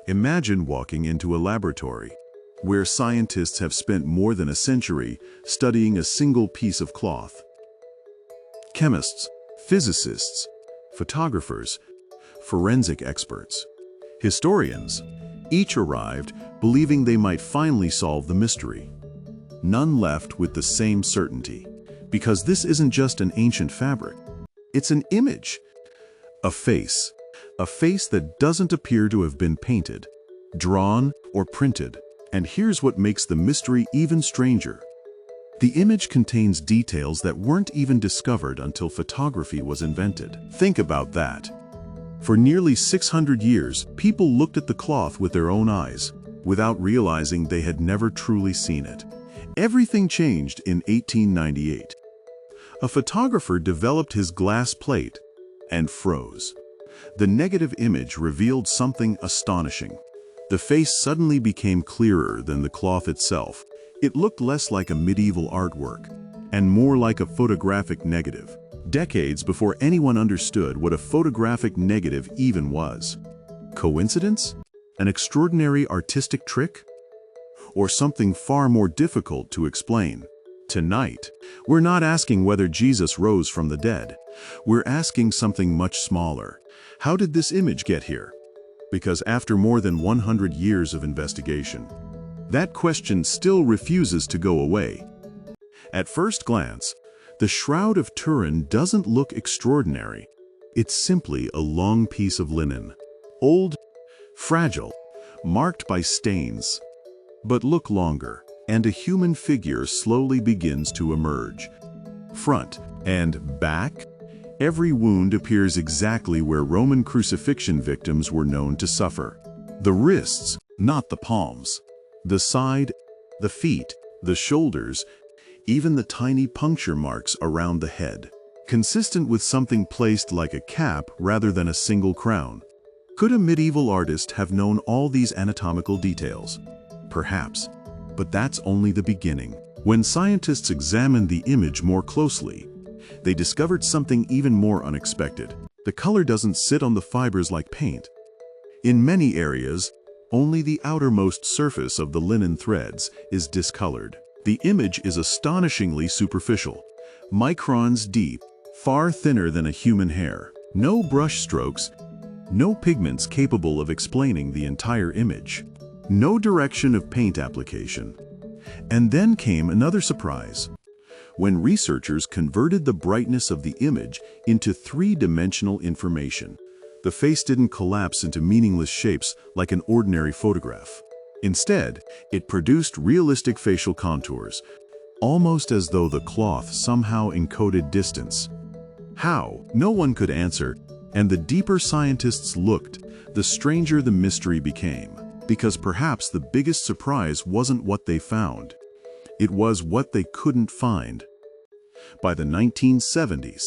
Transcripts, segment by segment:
Imagine walking into a laboratory where scientists have spent more than a century studying a single piece of cloth. Chemists, physicists, photographers, forensic experts, historians, each arrived believing they might finally solve the mystery. None left with the same certainty, because this isn't just an ancient fabric. It's an image, a face that doesn't appear to have been painted, drawn, or printed. And here's what makes the mystery even stranger. The image contains details that weren't even discovered until photography was invented. Think about that. For nearly 600 years, people looked at the cloth with their own eyes, without realizing they had never truly seen it. Everything changed in 1898. A photographer developed his glass plate and froze. The negative image revealed something astonishing. The face suddenly became clearer than the cloth itself. It looked less like a medieval artwork and more like a photographic negative, decades before anyone understood what a photographic negative even was. Coincidence? An extraordinary artistic trick? Or something far more difficult to explain? Tonight, we're not asking whether Jesus rose from the dead. We're asking something much smaller. How did this image get here? Because after more than 100 years of investigation, that question still refuses to go away. At first glance, the Shroud of Turin doesn't look extraordinary. It's simply a long piece of linen, old, fragile, marked by stains. But look longer, and a human figure slowly begins to emerge. Front and back, every wound appears exactly where Roman crucifixion victims were known to suffer. The wrists, not the palms. The side, the feet, the shoulders, even the tiny puncture marks around the head. Consistent with something placed like a cap rather than a single crown. Could a medieval artist have known all these anatomical details? Perhaps. But that's only the beginning. When scientists examined the image more closely, they discovered something even more unexpected. The color doesn't sit on the fibers like paint. In many areas, only the outermost surface of the linen threads is discolored. The image is astonishingly superficial, microns deep, far thinner than a human hair. No brush strokes, no pigments capable of explaining the entire image. No direction of paint application. And then came another surprise. When researchers converted the brightness of the image into three-dimensional information, the face didn't collapse into meaningless shapes like an ordinary photograph. Instead, it produced realistic facial contours, almost as though the cloth somehow encoded distance. How? No one could answer, and the deeper scientists looked, the stranger the mystery became. Because perhaps the biggest surprise wasn't what they found. It was what they couldn't find. By the 1970s,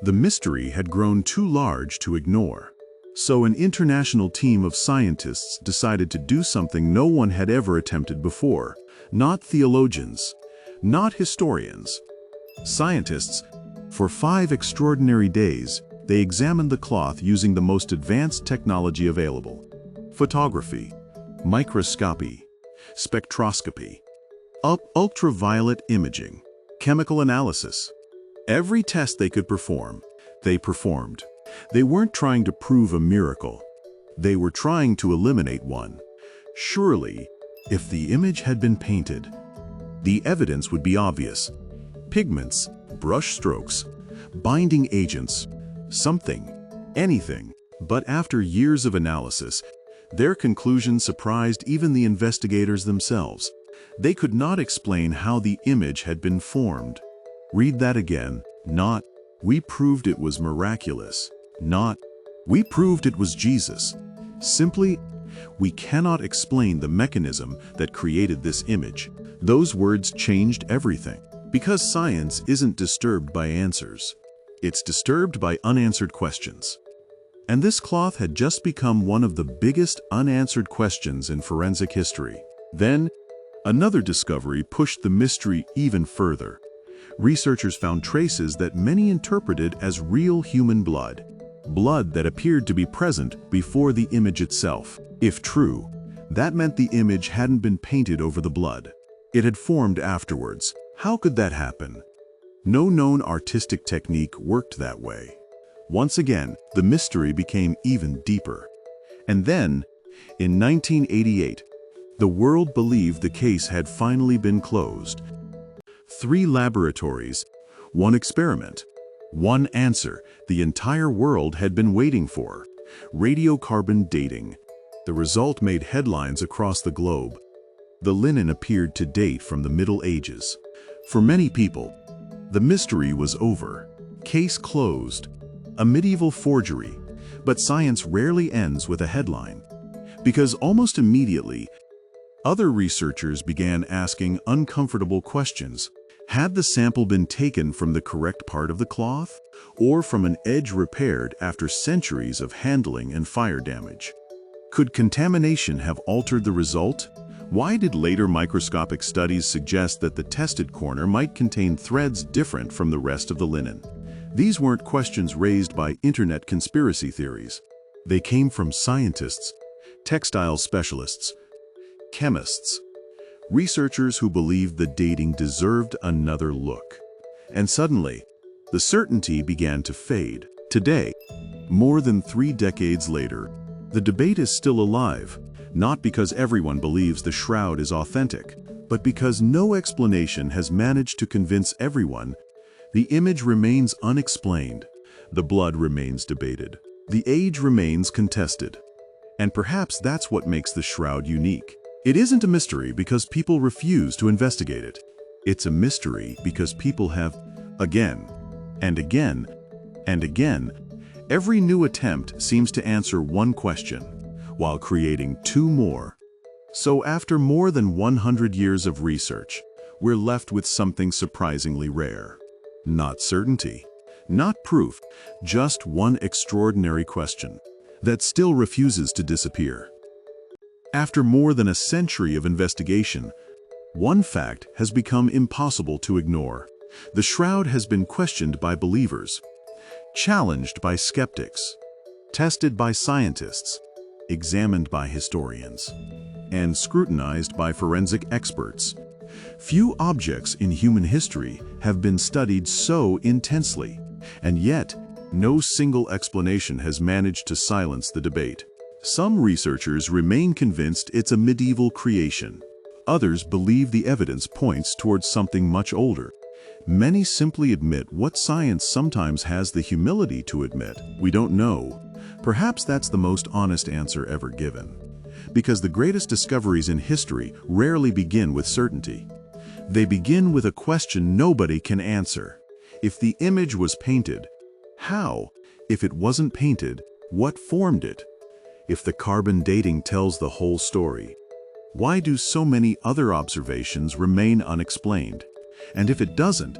the mystery had grown too large to ignore. So an international team of scientists decided to do something no one had ever attempted before. Not theologians, not historians. Scientists. For 5 extraordinary days, they examined the cloth using the most advanced technology available. Photography, microscopy, spectroscopy, ultraviolet imaging, chemical analysis. Every test they could perform, they performed. They weren't trying to prove a miracle. They were trying to eliminate one. Surely, if the image had been painted, the evidence would be obvious. Pigments, brush strokes, binding agents, something, anything. But after years of analysis, their conclusion surprised even the investigators themselves. They could not explain how the image had been formed. Read that again. Not, we proved it was miraculous. Not, we proved it was Jesus. Simply, we cannot explain the mechanism that created this image. Those words changed everything. Because science isn't disturbed by answers. It's disturbed by unanswered questions. And this cloth had just become one of the biggest unanswered questions in forensic history. Then, another discovery pushed the mystery even further. Researchers found traces that many interpreted as real human blood. blood that appeared to be present before the image itself. If true, that meant the image hadn't been painted over the blood. It had formed afterwards. How could that happen? No known artistic technique worked that way. Once again, the mystery became even deeper. And then, in 1988, the world believed the case had finally been closed. 3 laboratories, 1 experiment, 1 answer the entire world had been waiting for: radiocarbon dating. The result made headlines across the globe. The linen appeared to date from the Middle Ages. For many people, the mystery was over. Case closed. A medieval forgery. But science rarely ends with a headline, because almost immediately, other researchers began asking uncomfortable questions. Had the sample been taken from the correct part of the cloth, or from an edge repaired after centuries of handling and fire damage? Could contamination have altered the result? Why did later microscopic studies suggest that the tested corner might contain threads different from the rest of the linen? These weren't questions raised by internet conspiracy theories. They came from scientists, textile specialists, chemists, researchers who believed the dating deserved another look. And suddenly, the certainty began to fade. Today, more than 3 decades later, the debate is still alive, not because everyone believes the shroud is authentic, but because no explanation has managed to convince everyone. The image remains unexplained, the blood remains debated, the age remains contested. And perhaps that's what makes the shroud unique. It isn't a mystery because people refuse to investigate it. It's a mystery because people have, again, and again, and again, every new attempt seems to answer one question, while creating 2 more. So after more than 100 years of research, we're left with something surprisingly rare. Not certainty, not proof, just one extraordinary question that still refuses to disappear. After more than a century of investigation, one fact has become impossible to ignore. The shroud has been questioned by believers, challenged by skeptics, tested by scientists, examined by historians, and scrutinized by forensic experts. Few objects in human history have been studied so intensely, and yet no single explanation has managed to silence the debate. Some researchers remain convinced it's a medieval creation. Others believe the evidence points towards something much older. Many simply admit what science sometimes has the humility to admit: we don't know. Perhaps that's the most honest answer ever given. Because the greatest discoveries in history rarely begin with certainty. They begin with a question nobody can answer. If the image was painted, how? If it wasn't painted, what formed it? If the carbon dating tells the whole story, why do so many other observations remain unexplained? And if it doesn't,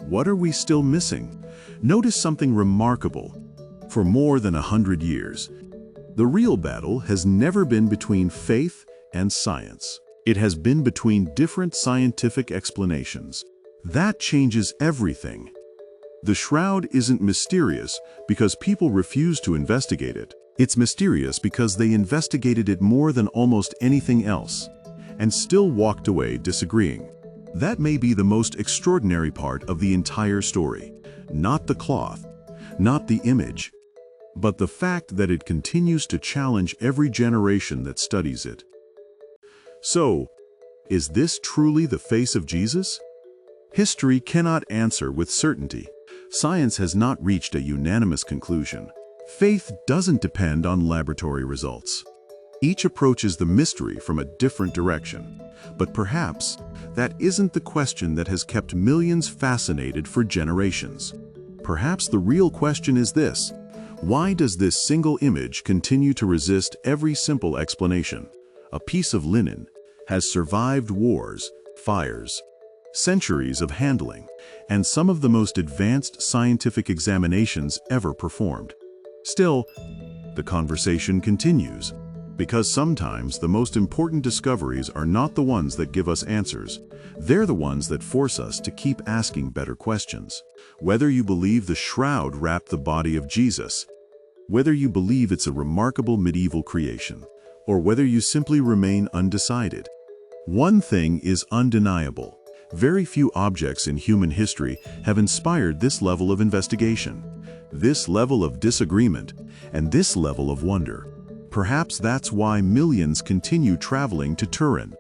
what are we still missing? Notice something remarkable. For more than 100 years, the real battle has never been between faith and science. It has been between different scientific explanations. That changes everything. The shroud isn't mysterious because people refuse to investigate it. It's mysterious because they investigated it more than almost anything else, and still walked away disagreeing. That may be the most extraordinary part of the entire story. Not the cloth, not the image, but the fact that it continues to challenge every generation that studies it. So, is this truly the face of Jesus? History cannot answer with certainty. Science has not reached a unanimous conclusion. Faith doesn't depend on laboratory results. Each approaches the mystery from a different direction. But perhaps that isn't the question that has kept millions fascinated for generations. Perhaps the real question is this: why does this single image continue to resist every simple explanation? A piece of linen has survived wars, fires, centuries of handling, and some of the most advanced scientific examinations ever performed. Still, the conversation continues, because sometimes the most important discoveries are not the ones that give us answers. They're the ones that force us to keep asking better questions. Whether you believe the shroud wrapped the body of Jesus, Whether you believe it's a remarkable medieval creation, or whether you simply remain undecided, one thing is undeniable. Very few objects in human history have inspired this level of investigation, this level of disagreement, and this level of wonder. Perhaps that's why millions continue traveling to Turin.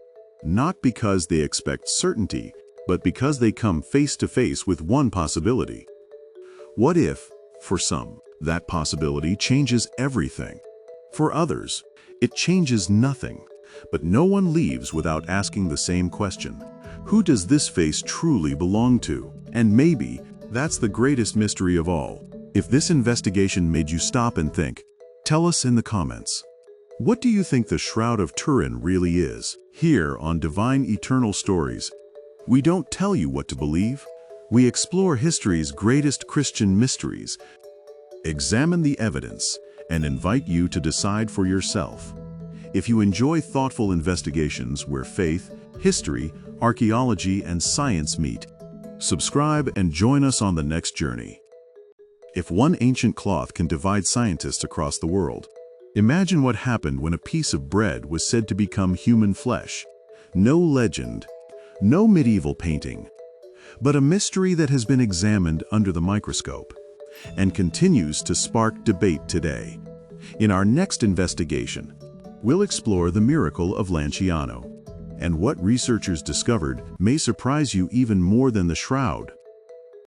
Not because they expect certainty, but because they come face to face with one possibility. What if, for some, that possibility changes everything? For others, it changes nothing. But no one leaves without asking the same question. Who does this face truly belong to? And maybe that's the greatest mystery of all. If this investigation made you stop and think, tell us in the comments. What do you think the Shroud of Turin really is? Here on Divine Eternal Stories, we don't tell you what to believe. We explore history's greatest Christian mysteries, examine the evidence, and invite you to decide for yourself. If you enjoy thoughtful investigations where faith, history, archaeology, and science meet, subscribe and join us on the next journey. If one ancient cloth can divide scientists across the world, imagine what happened when a piece of bread was said to become human flesh. No legend, no medieval painting, but a mystery that has been examined under the microscope and continues to spark debate today. In our next investigation, we'll explore the miracle of Lanciano, and what researchers discovered may surprise you even more than the shroud.